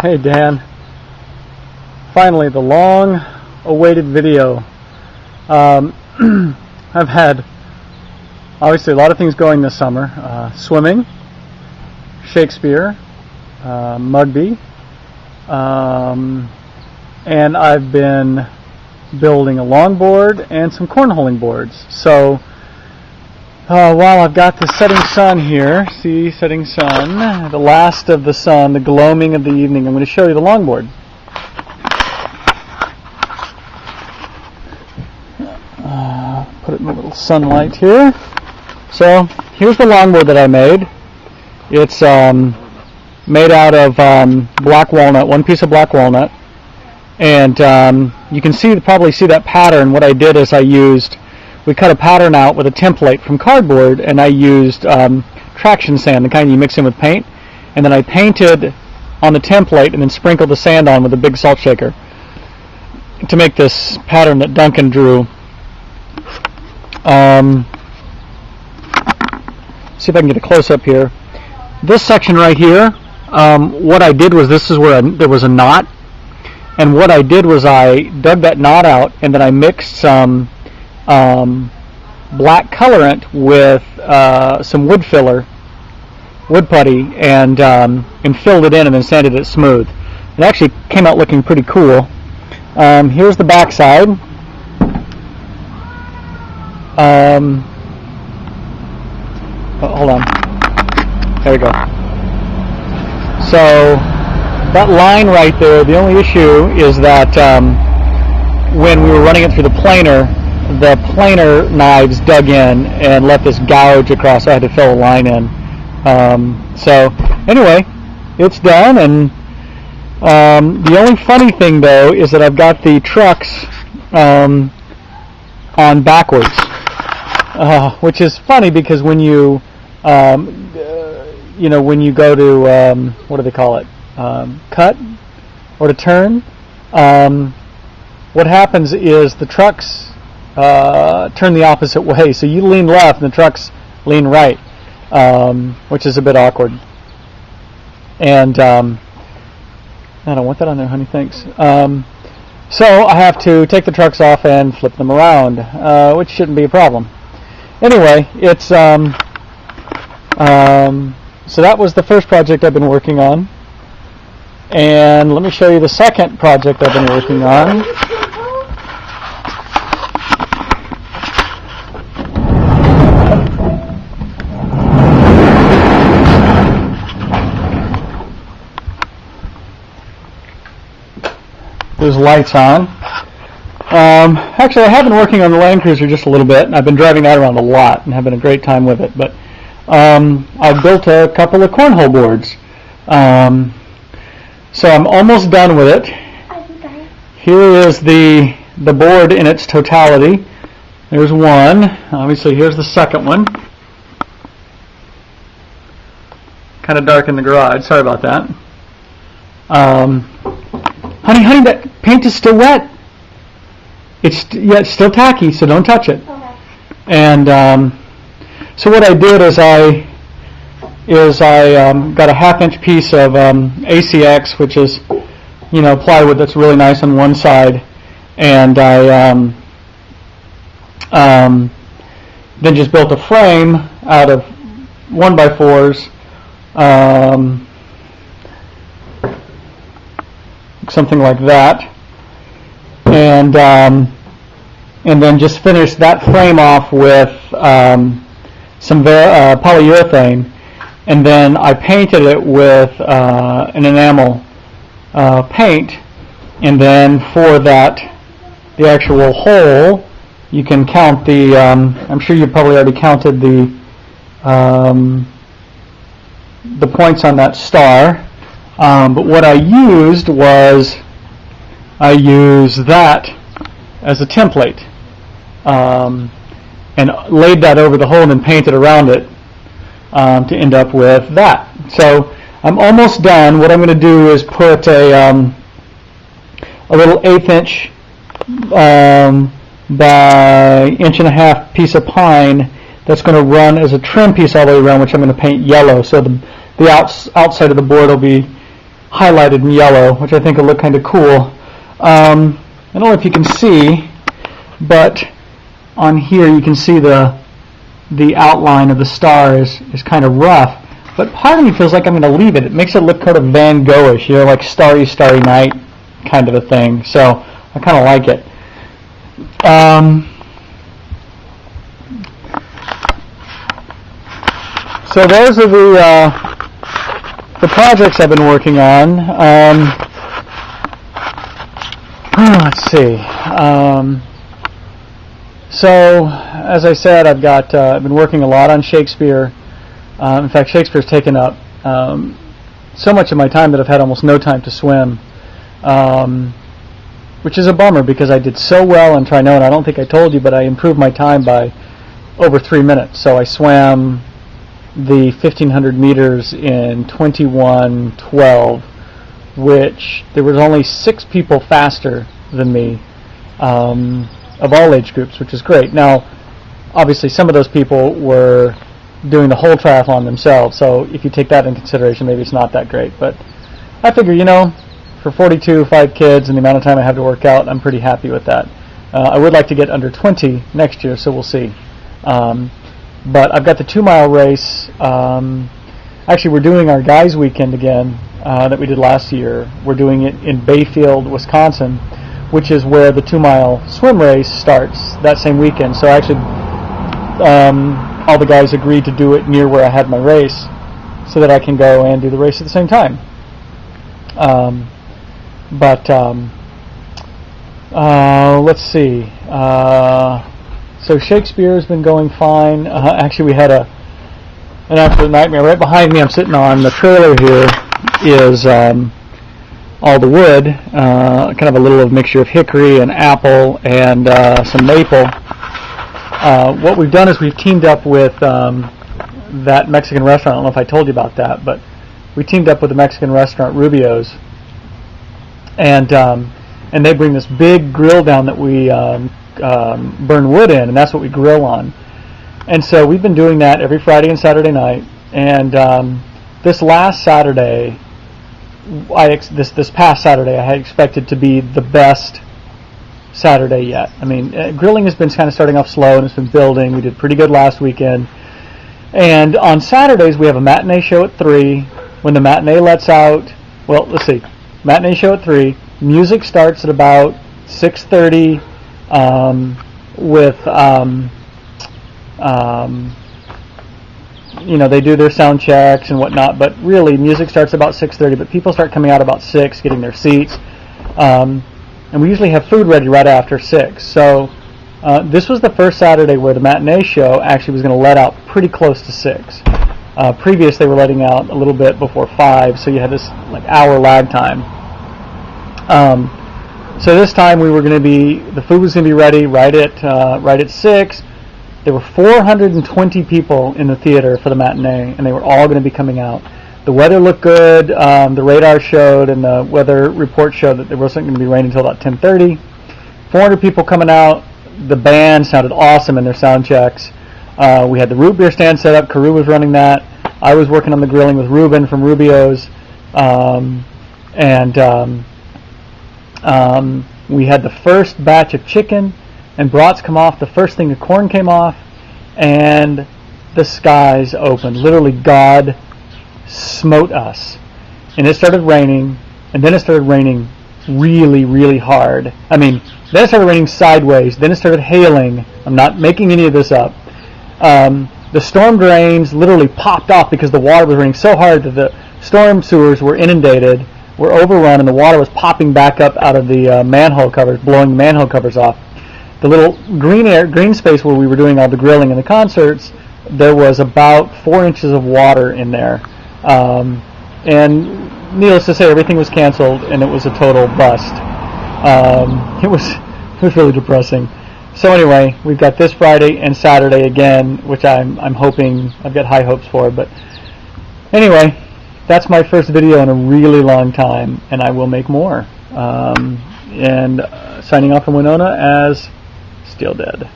Hey Dan, finally the long-awaited video. I've had obviously a lot of things going this summer. Swimming, Shakespeare, Mugby, and I've been building a longboard and some cornholing boards. So while I've got the setting sun here, see, setting sun, the last of the sun, the gloaming of the evening, I'm going to show you the longboard. Put it in a little sunlight here. So here's the longboard that I made. It's made out of black walnut, one piece of black walnut, and you can probably see that pattern. What I did is we cut a pattern out with a template from cardboard, and I used traction sand, the kind you mix in with paint, and then I painted on the template and then sprinkled the sand on with a big salt shaker to make this pattern that Duncan drew. See if I can get a close-up here. This section right here, what I did was, this is where there was a knot, and what I did was I dug that knot out, and then I mixed some black colorant with some wood putty, and filled it in and then sanded it smooth. It actually came out looking pretty cool. Here's the back side. Hold on. There we go. So that line right there, the only issue is that when we were running it through the planer knives dug in and left this gouge across, so I had to fill a line in. So anyway, it's done, and the only funny thing though is that I've got the trucks on backwards, which is funny because when you when you go to what do they call it, cut or to turn, what happens is the trucks turn the opposite way, so you lean left and the trucks lean right, which is a bit awkward. And I don't want that on there, honey, thanks. So I have to take the trucks off and flip them around, which shouldn't be a problem. Anyway, it's so that was the first project I've been working on, and let me show you the second project I've been working on. There's lights on. Actually, I have been working on the Land Cruiser just a little bit, and I've been driving that around a lot and having a great time with it. But I've built a couple of cornhole boards. So I'm almost done with it. Here is the board in its totality. There's one. Obviously, here's the second one. Kind of dark in the garage. Sorry about that. Honey, that paint is still wet. It's still tacky, so don't touch it. Okay. And so what I did is I got a 1/2-inch piece of ACX, which is plywood that's really nice on one side, and I then just built a frame out of 1x4s. Something like that, and then just finished that frame off with some polyurethane, and then I painted it with an enamel paint, and then for the actual hole, you can count the I'm sure you probably already counted the points on that star. But what I used was that as a template, and laid that over the hole and then painted around it to end up with that. So I'm almost done. What I'm going to do is put a little 1/8-inch by 1.5-inch piece of pine that's going to run as a trim piece all the way around, which I'm going to paint yellow. So the outside of the board will be highlighted in yellow, which I think will look kind of cool. I don't know if you can see, but on here you can see the outline of the star is kind of rough. But part of me feels like I'm going to leave it. It makes it look kind of Van Gogh-ish, you know, like Starry, Starry Night kind of a thing. So I kind of like it. So those are the projects I've been working on. Let's see. So as I said, I've been working a lot on Shakespeare. In fact, Shakespeare's taken up so much of my time that I've had almost no time to swim, which is a bummer because I did so well in Trinone. I don't think I told you, but I improved my time by over 3 minutes. So I swam the 1,500 meters in 21:12, which there was only 6 people faster than me of all age groups, which is great. Now, obviously, some of those people were doing the whole triathlon themselves, so if you take that into consideration, maybe it's not that great. But I figure, you know, for 42, 5 kids, and the amount of time I have to work out, I'm pretty happy with that. I would like to get under 20 next year, so we'll see. But I've got the 2-mile race. Actually, we're doing our guys' weekend again that we did last year. We're doing it in Bayfield, Wisconsin, which is where the 2-mile swim race starts that same weekend. So actually, all the guys agreed to do it near where I had my race so that I can go and do the race at the same time. Let's see. So Shakespeare has been going fine. Actually, we had an absolute nightmare. Right behind me, I'm sitting on the trailer here, is all the wood, kind of a little mixture of hickory and apple and some maple. What we've done is we've teamed up with that Mexican restaurant. I don't know if I told you about that, but we teamed up with the Mexican restaurant Rubio's, and they bring this big grill down that we burn wood in, and that's what we grill on. And so we've been doing that every Friday and Saturday night. And this last Saturday, this past Saturday, I had expected to be the best Saturday yet. I mean, grilling has been kind of starting off slow, and it's been building. We did pretty good last weekend. And on Saturdays, we have a matinee show at 3. When the matinee lets out, well, let's see, matinee show at 3. Music starts at about 6:30 with, you know, they do their sound checks and whatnot, but really music starts about 6:30, but people start coming out about 6, getting their seats. And we usually have food ready right after 6. So this was the first Saturday where the matinee show actually was going to let out pretty close to 6. Previous, they were letting out a little bit before 5, so you had this like hour lag time. So this time we were going to be, the food was going to be ready right at 6. There were 420 people in the theater for the matinee, and they were all going to be coming out. The weather looked good. The radar showed, and the weather report showed that there wasn't going to be rain until about 10:30. 400 people coming out. The band sounded awesome in their sound checks. We had the root beer stand set up. Carew was running that. I was working on the grilling with Ruben from Rubio's. We had the first batch of chicken and brats come off. The first thing of corn came off, and the skies opened. Literally, God smote us. And it started raining, and then it started raining really, really hard. I mean, then it started raining sideways. Then it started hailing. I'm not making any of this up. The storm drains literally popped off because the water was raining so hard that the storm sewers were inundated, were overrun, and the water was popping back up out of the manhole covers, blowing the manhole covers off. The little green space where we were doing all the grilling and the concerts, there was about 4 inches of water in there. And needless to say, everything was canceled, and it was a total bust. It was really depressing. So anyway, we've got this Friday and Saturday again, which I'm hoping, I've got high hopes for. But anyway, that's my first video in a really long time, and I will make more. And signing off from Winona as Still Dead.